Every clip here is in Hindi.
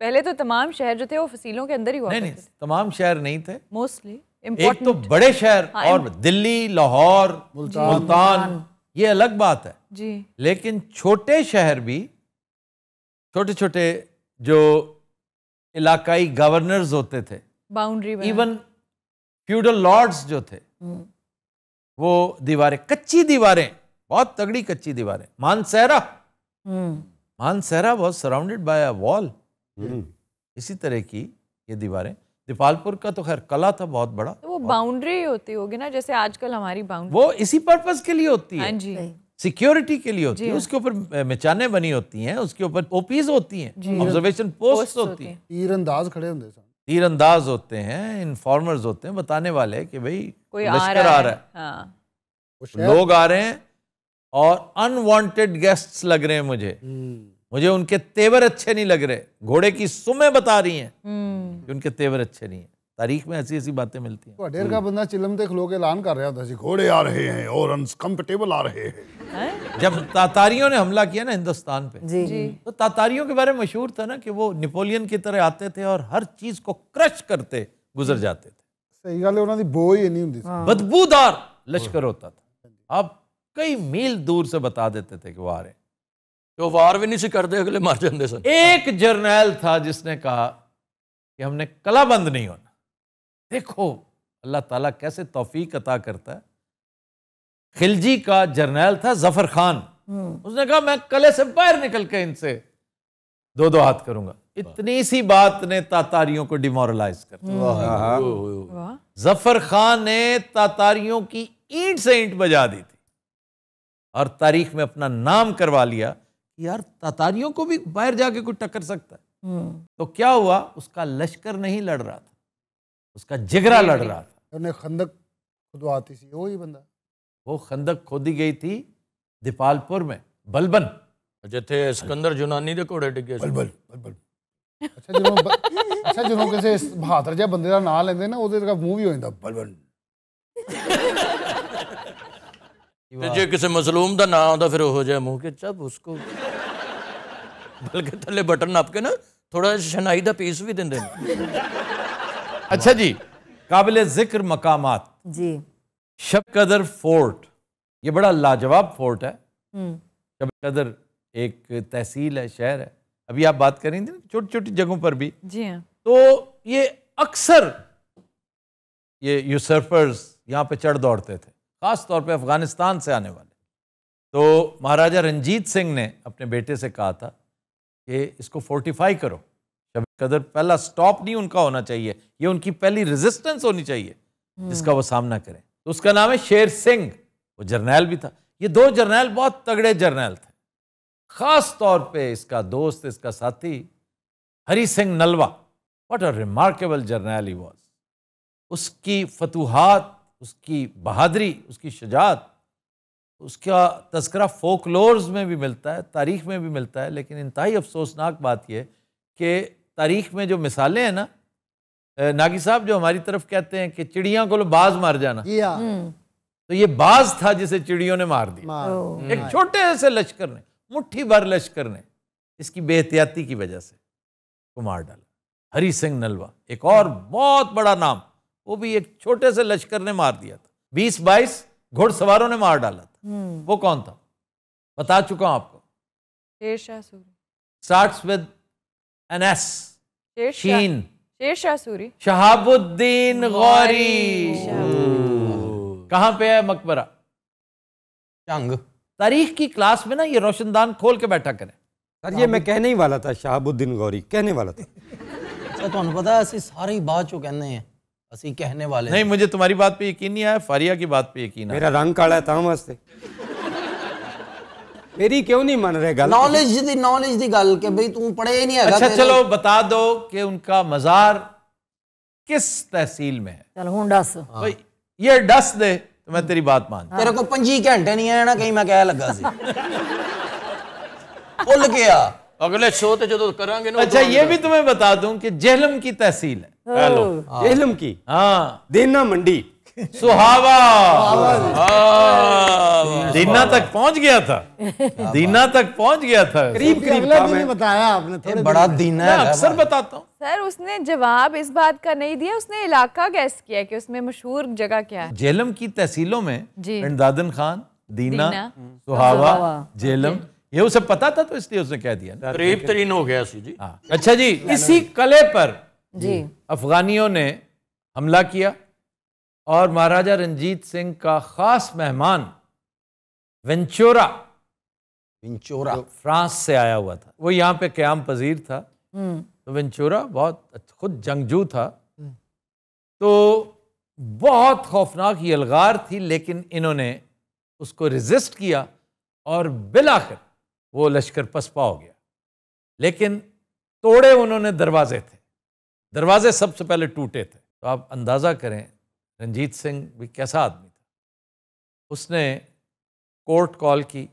पहले तो तमाम शहर जो थे वो फसीलों के अंदर ही हुआ नहीं, तमाम शहर नहीं थे, मोस्टली। एक तो बड़े शहर और दिल्ली, लाहौर, मुल्तान, ये अलग बात है जी। लेकिन छोटे शहर भी, छोटे छोटे जो इलाकाई गवर्नर्स होते थे, बाउंड्री, इवन फ्यूडल लॉर्ड्स जो थे, वो दीवारें, कच्ची दीवारें, बहुत तगड़ी कच्ची दीवारें, Mansehra was surrounded by a wall, इसी तरह की ये दीवारें। दीपालपुर का तो खैर कला था बहुत बड़ा, तो वो बाउंड्री होती होगी ना, जैसे आजकल हमारी बाउंड्री, वो इसी पर्पस के लिए होती है, जी, सिक्योरिटी के लिए होती है। उसके ऊपर मिचाने बनी होती हैं, उसके ऊपर ओपीज होती हैं, ऑब्जर्वेशन पोस्ट होती हैं, तीरंदाज खड़े होते हैं, तीरंदाज होते हैं, इन्फॉर्मर्स होते हैं, बताने वाले कि भाई कोई लश्कर आ रहा है, हाँ। लोग आ रहे हैं और अनवांटेड गेस्ट्स लग रहे हैं मुझे उनके तेवर अच्छे नहीं लग रहे, घोड़े की सुमें बता रही हैं कि उनके तेवर अच्छे नहीं हैं। तारीख में ऐसी ऐसी बातें मिलती हैं। ढेर का बंदा चिलम ते खलो के ऐलान कर रहा था जी, घोड़े आ रहे हैं और अनकंफर्टेबल आ रहे हैं। जब तातारियों ने हमला किया ना हिंदुस्तान पे, जी। तो तातारियों के बारे में मशहूर था ना कि वो नेपोलियन की तरह आते थे और हर चीज को क्रश करते गुजर जाते थे। सही गल है, उन्होंने बो ही नहीं हुंदी, बदबूदार लश्कर होता था। अब कई मील दूर से बता देते थे कि वो आ रहे हैं, तो वार भी नहीं सी करते, अगले मार जाते सन। एक जर्नैल था जिसने कहा कि हमने कलाबंद नहीं होना। देखो अल्लाह ताला कैसे तौफीक अता करता है। खिलजी का जर्नैल था जफर खान, उसने कहा मैं कले से बाहर निकल के इनसे दो दो हाथ करूंगा। इतनी सी बात ने तातारियों को डिमोरलाइज कर दिया। जफर खान ने तातारियों की ईंट से ईंट बजा दी थी और तारीख में अपना नाम करवा लिया कि यार तातारियों को भी बाहर जाके कोई टक्कर सकता है। तो क्या हुआ, उसका लश्कर नहीं लड़ रहा था, उसका जिगरा लड़ रहा था। उन्हें खंदक खुदवाती थी, वही बंदा, वो खंदक खोदी गई थी दीपालपुर में, बलबन, जिथे सिकंदर जुनानी दे घोड़े डिगे। बलबल बलबल। अच्छा ਜਦੋਂ ਕਿਸੇ ਬਹਾਦਰ ਜਿਹਾ ਬੰਦੇ ਦਾ ਨਾਂ ਲੈਂਦੇ ਨਾ, ਉਹਦੇ ਦਾ ਮੂੰਹ ਵੀ ਹੋ ਜਾਂਦਾ ਬਲਬਨ। ਤੇ ਜੇ ਕਿਸੇ ਮਜ਼ਲੂਮ ਦਾ ਨਾਂ ਆਉਂਦਾ ਫਿਰ ਉਹੋ ਜਿਹਾ ਮੂੰਹ ਕਿ ਚੱਬ ਉਸਕੋ ਬਲਕਿ ਥੱਲੇ ਬਟਨ ਨੱਪ ਕੇ ਨਾ थोड़ा शनाई का पीस भी देंगे। अच्छा जी, काबिल जिक्र मकामात जी, शब कदर फोर्ट, ये बड़ा लाजवाब फोर्ट है। शब कदर एक तहसील है, शहर है। अभी आप बात करेंगे ना छोटी छोटी जगहों पर भी। जी हाँ। तो ये अक्सर ये यूसर्फर्स यहाँ पे चढ़ दौड़ते थे, खास तौर पे अफगानिस्तान से आने वाले। तो महाराजा रंजीत सिंह ने अपने बेटे से कहा था कि इसको फोर्टिफाई करो। शब कदर पहला स्टॉप नहीं उनका होना चाहिए, ये उनकी पहली रेजिस्टेंस होनी चाहिए जिसका वो सामना करें। तो उसका नाम है शेर सिंह, वो जर्नैल भी था। ये दो जर्नैल बहुत तगड़े जर्नैल थे। खास तौर पे इसका दोस्त, इसका साथी Hari Singh Nalwa, what a remarkable general he was. उसकी फतूहात, उसकी बहादुरी, उसकी शजात, उसका तज़किरा फोकलोर्स में भी मिलता है, तारीख में भी मिलता है। लेकिन इंतहाई अफसोसनाक बात यह कि तारीख में जो मिसालें हैं ना, नागी साहब जो हमारी तरफ कहते हैं कि चिड़ियाँ को बाज मार जाना, तो ये बाज था जिसे चिड़ियों ने मार दिया। एक छोटे से लश्कर ने, मुट्ठी भर लश्कर ने इसकी बेहतियाती की वजह से को मार डाला। हरी सिंह नलवा एक और बहुत बड़ा नाम, वो भी एक छोटे से लश्कर ने मार दिया था। 20-22 घुड़सवारों ने मार डाला था। वो कौन था बता चुका हूं आपको। Sher Shah Suri. Starts with an S. शीन। शेरशाह सूरी। शहाबुद्दीन गौरी। कहां पे है मकबरा? जंग। तारीख की क्लास में ना ये रोशनदान खोल के बैठा करें। सर ये मैं कहने ही वाला था, शहाबुद्दीन गौरी कहने वाला था। सर तुहानू पता है असि सारे ही बाद चो कहने हैं, असि कहने वाले नहीं। मुझे तुम्हारी बात पे यकीन नहीं आया, फारिया की बात पे यकीन आया। मेरा रंग काला है तां वास्ते। मेरी क्यों नहीं मन रहे गल? नॉलेज दी गल के भाई तू पढ़े ही नहीं है। अच्छा चलो बता दो कि उनका मजार किस तहसील में है। चल हुन दस भाई, ये डस दे तो मैं तेरी बात मान। तेरे को 25 घंटे नहीं है ना, कहीं मैं कह लगा सी भुल गया। अगले शो ते जो करांगे ना। अच्छा ये भी तुम्हें बता दूं कि जेहलम की तहसील है। हेलो जेहलम की? हाँ, देना मंडी। सुहावा। दीना तक पहुंच गया था, दीना तक पहुंच गया था। करीब करीब अगले था। दिन ही मैं बताया आपने थोड़े बड़ा दीना मैं है अक्सर बताता हूँ। सर उसने जवाब इस बात का नहीं दिया, उसने इलाका गैस किया कि उसमें मशहूर जगह क्या है। झेलम की तहसीलों में जी। इमदादन खान, दीना, दीना, सुहावा, झेलम, ये उसे पता था तो इसलिए उसने कह दिया ना। करीब तरीन हो गया सी जी। हाँ। अच्छा जी, इसी कले पर जी अफगानियों ने हमला किया और महाराजा रंजीत सिंह का खास मेहमान वेंचोरा, विंचोरा फ्रांस से आया हुआ था, वो यहाँ पे क़याम पजीर था। तो वेंचोरा बहुत खुद जंगजू था, तो बहुत खौफनाक यलगार थी, लेकिन इन्होंने उसको रेजिस्ट किया और बिलाखिर वो लश्कर पसपा हो गया। लेकिन तोड़े उन्होंने दरवाजे थे, दरवाजे सबसे पहले टूटे थे। तो आप अंदाज़ा करें रंजीत सिंह भी कैसा आदमी था। उसने कोर्ट कॉल की,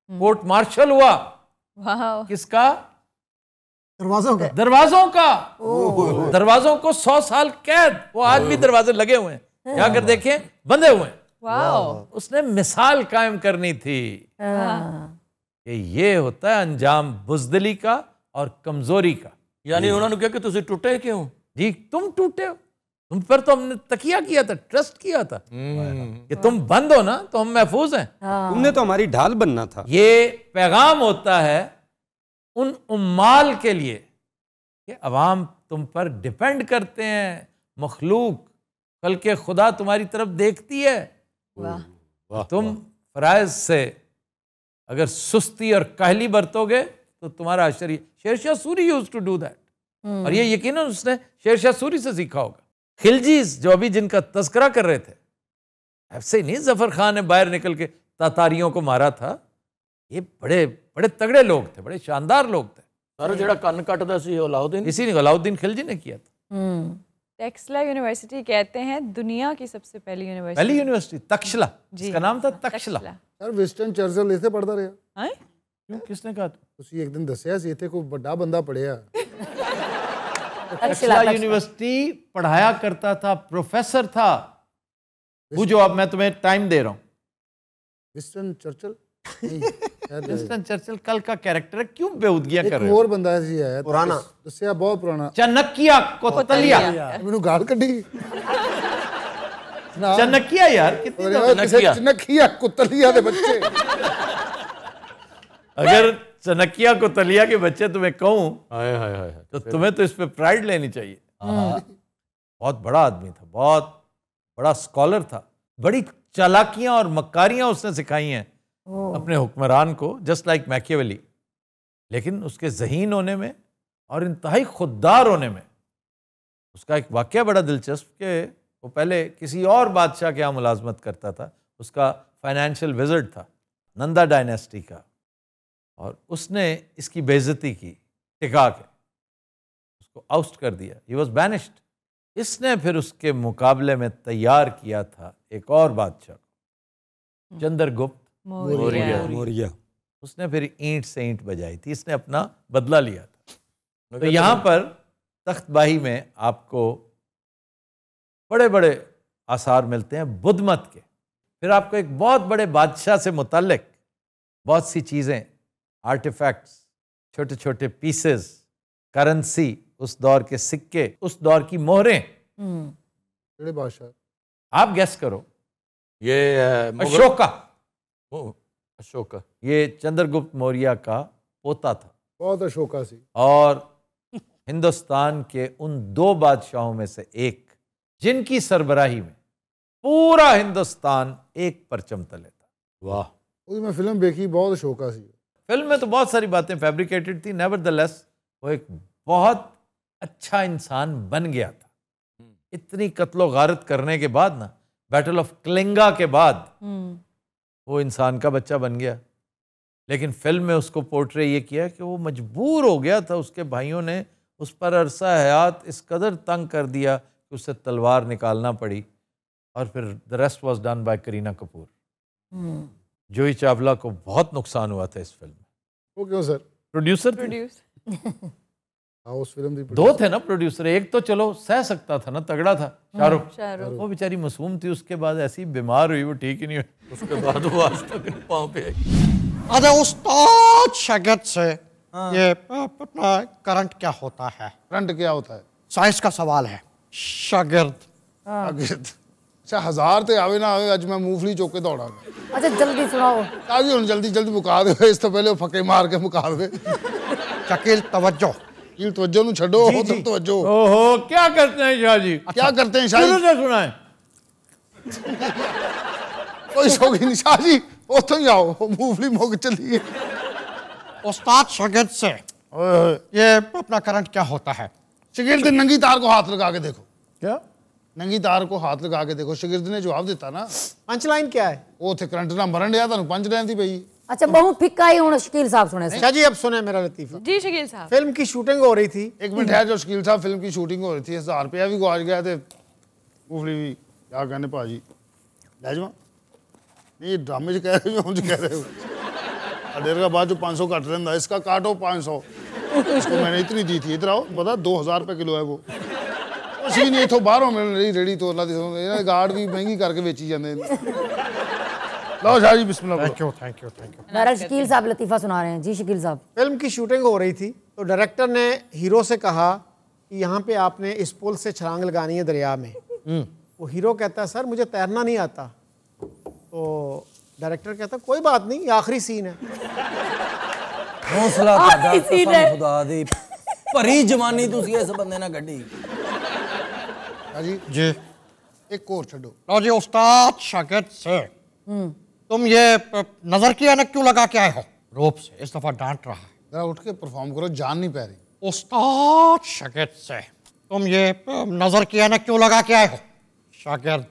कोर्ट मार्शल हुआ। वाह। किसका? दरवाजों का। दरवाजों का। दरवाजों को 100 साल कैद। वो आज भी दरवाजे लगे हुए हैं, जाकर देखें, बंधे हुए हैं। वाह। उसने मिसाल कायम करनी थी कि ये होता है अंजाम बुज़दिली का और कमजोरी का। यानी उन्होंने कहा कि तुम टूटे क्यों जी, तुम टूटे हो, तुम पर तो हमने तकिया किया था, ट्रस्ट किया था कि तुम बंद हो ना तो हम महफूज हैं। तुमने तो हमारी ढाल बनना था। ये पैगाम होता है उन उम्माल के लिए कि अवाम तुम पर डिपेंड करते हैं, मखलूक कल के खुदा तुम्हारी तरफ देखती है। वाह। तुम फराइज से अगर सुस्ती और काहली बरतोगे तो तुम्हारा अशर। Sher Shah Suri used to do that, और ये यकीनन उसने शेरशाह सूरी से सीखा होगा। खिलजीज जो अभी जिनका तस्करा कर रहे थे, ऐसे ही नहीं जफर खान ने बाहर निकल के तातारियों को मारा था। ये बड़े बड़े तगड़े लोग थे, बड़े शानदार लोग थे। सर जेड़ा कन्न कटदा सी अलाउद्दीन, इसी ने अलाउद्दीन खिलजी ने किया था। टेक्सला यूनिवर्सिटी कहते हैं दुनिया की सबसे पहली यूनिवर्सिटी। पहली यूनिवर्सिटी तक्षला, जी। जिसका नाम था तक्षला। सर विंस्टन चर्चिल इसे पढ़ता रहा। हैं? क्यों, किसने कहा? ਤੁਸੀਂ एक दिन दसिया सी इथे कोई बड़ा बंदा पढ़िया। तक्षला यूनिवर्सिटी पढ़ाया करता था, प्रोफेसर था। पूछो, अब मैं तुम्हें टाइम दे रहा हूँ। विंस्टन चर्चिल विंस्टन चर्चिल कल का कैरेक्टर है, क्यों बेहूदगियां कर एक रहे हो? और बंदा सी है पुराना। दसिया बहुत पुराना। चाणक्य कोतलिया। मैनू गाल कड्डी। चाणक्य यार, कितनी चनकिया कुतलिया दे बच्चे। अगर चाणक्य कोतलिया के बच्चे तुम्हें कहूं हाय हाय हाय तो तुम्हें तो इस पे प्राइड लेनी चाहिए। बहुत बड़ा आदमी था, बहुत बड़ा स्कॉलर था। बड़ी चालाकियां और मक्कारियां उसने सिखाई हैं अपने हुक्मरान को, जस्ट लाइक मैकियावेली। लेकिन उसके ज़हीन होने में और इंतहाई खुददार होने में उसका एक वाक़या बड़ा दिलचस्प कि वो पहले किसी और बादशाह के यहाँ मुलाजमत करता था। उसका फाइनेंशियल विजिट था नंदा डायनेस्टी का, और उसने इसकी बेइज्जती की, टिका के उसको आउस्ट कर दिया। He was banished. इसने फिर उसके मुकाबले में तैयार किया था एक और बादशाह को, चंद्रगुप्त मौर्य। उसने फिर ईंट से ईंट बजाई थी, इसने अपना बदला लिया था। तो यहाँ पर तख्तबाही में आपको बड़े बड़े आसार मिलते हैं बुद्ध मत के। फिर आपको एक बहुत बड़े बादशाह से मुतल्लिक बहुत सी चीज़ें, आर्टिफैक्ट्स, छोटे छोटे पीसेस, करेंसी, उस दौर के सिक्के, उस दौर की मोहरें। बड़े बादशाह। आप गेस करो। ये अशोका। अशोका ये चंद्रगुप्त मौर्य का पोता था, बहुत अशोका सी। और हिंदुस्तान के उन 2 बादशाहों में से एक जिनकी सरबराही में पूरा हिंदुस्तान एक परचम तले था। वाह। उसमें मैं फिल्म देखी, बहुत अशोका सी। फिल्म में तो बहुत सारी बातें फैब्रिकेटेड थी, नेवरदलेस वो एक बहुत अच्छा इंसान बन गया था। इतनी कत्लो गारत करने के बाद ना, बैटल ऑफ क्लिंगा के बाद वो इंसान का बच्चा बन गया। लेकिन फिल्म में उसको पोर्ट्रे ये किया कि वो मजबूर हो गया था, उसके भाइयों ने उस पर अरसा हयात इस कदर तंग कर दिया कि उसे तलवार निकालना पड़ी। और फिर the rest was done by Kareena Kapoor. Juhi Chawla को बहुत नुकसान हुआ था इस फिल्म में। वो क्यों सर? प्रोड्यूसर प्रोड्यूस हाँ उस फिल्म की दो थे ना प्रोड्यूसर, एक तो चलो सह सकता था ना, तगड़ा था, शाहरुख। शाहरुख। वो बेचारी मासूम थी, उसके बाद ऐसी बीमार हुई, वो ठीक ही नहीं हुई। उसके बाद वो आज तक पाँव पे आई। अच्छा उस्ताद शागिर्द से ये अपना करंट क्या होता है? करंट क्या होता है? साइंस का सवाल है। शागिर्द अच्छा 1000 ते आवे ना आवे, अज मैं मूंगफली चुक के दौड़ा। अच्छा जल्दी सुनाओ। काजी हुन जल्दी जल्दी मुका दे, इस तो पहले फके मार के मुका दे। शकील तवज्जो। ये तवज्जो नु छड्डो, हो तक तवज्जो। ओहो, क्या करते हैं शाह जी? क्या करते हैं शाह शुरू जी? से सुनाएं। कोई शौकीन शाह जी, उतो ही आओ, मूंगफली मुक चली है। उस्ताद शागिर्द से ये अपना करंट क्या होता है? शागिर्द ने नंगी तार को हाथ लगा के देखो। क्या? नंगी तार को हाथ लगा के देखो। शागिर्द ने जवाब दिता ना। पंचलाइन क्या है? वो थे करंट ना मरन दिया, तुहानू पंच देन दी पई। अच्छा बहुत फिक्का ही हुन शकील साहब सुने से। शाह जी अब सुने मेरा लतीफा। जी शकील साहब। फिल्म की शूटिंग हो रही थी। एक मिनट है, जो शकील साहब फिल्म की शूटिंग हो रही थी, 1000 रुपया भी गवाच गया थे, मूंगफली भी। क्या कहने भाजी ले जाओ नहीं, ड्रामे च कह रहे हो, मुझे कह रहे हो। डेढ़ का बाद जो 500 काट लेंदा, इसका काटो 500। इसको मैंने इतनी दी थी, इधर आओ, पता 2000 रुपये किलो है वो। कुछ भी नहीं, इथों बाहरों मिल रही रेडी तो अल्लाह दी गार्ड भी महंगी करके बेची जाते हैं। लो शाह जी बिस्मिल्लाह। Thank you thank you thank you. बहरहाल शकील साहब लतीफ़ा सुना रहे हैं। जी शकील साहब। फिल्म की शूटिंग हो रही थी तो डायरेक्टर ने हीरो से कहा कि यहाँ पे आपने इस पुल से छलांग लगानी है दरिया में। वो हीरो कहता है सर मुझे तैरना नहीं आता। तो डायरेक्टर कहता कोई बात नहीं, ये आखिरी सीन है। हौसला ਤੁਹਾਡਾ ਕਸਮ ਖੁਦਾ ਦੀ ਭਰੀ ਜਵਾਨੀ ਤੁਸੀਂ ਇਸ ਬੰਦੇ ਨਾਲ ਗੱਡੀ। शाह जी जी एक और छो। लो जी उस्ताद शागिर्द से तुम ये नजर की ऐनक क्यों लगा के आए हो? रूप से इस दफा डांट रहा है। जरा उठ के परफॉर्म करो, जान नहीं पै रही। उस्ताद शागिर्द से तुम ये नजर की ऐनक क्यों लगा के आए हो? शागिर्द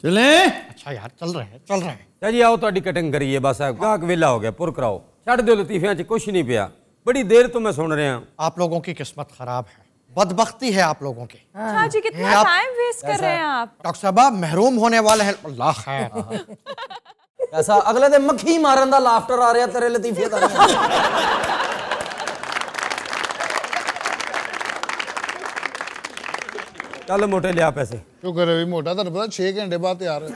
चले अच्छा यार चल रहे हैं चल रहे हैं। शाह जी आओ, ਤੁਹਾਡੀ ਕਟਿੰਗ ਕਰੀਏ ਬਸ। ਗਾਹਕ ਵੇਲਾ ਹੋ ਗਿਆ, ਪੁਰ ਕਰਾਓ। ਛੱਡ ਦਿਓ ਲਤੀਫਿਆਂ 'ਚ ਕੁਛ नहीं ਪਿਆ। बड़ी देर तो मैं सुन रहा। आप लोगों की किस्मत खराब है, बदबख्ती है आप लोगों की। शाह जी कितना आप- टाइम वेस्ट कर रहे हैं आप। डॉक्टर साहब महरूम होने वाले हैं। अल्लाह खैर। ऐसा अगले दिन मक्खी मारन दा लाफ्टर आ रहा तेरे लतीफे दा। चल मोटे लिया पैसे। क्यों करे मोटा, तुहानू पता 6 घंटे बाद तैयार है।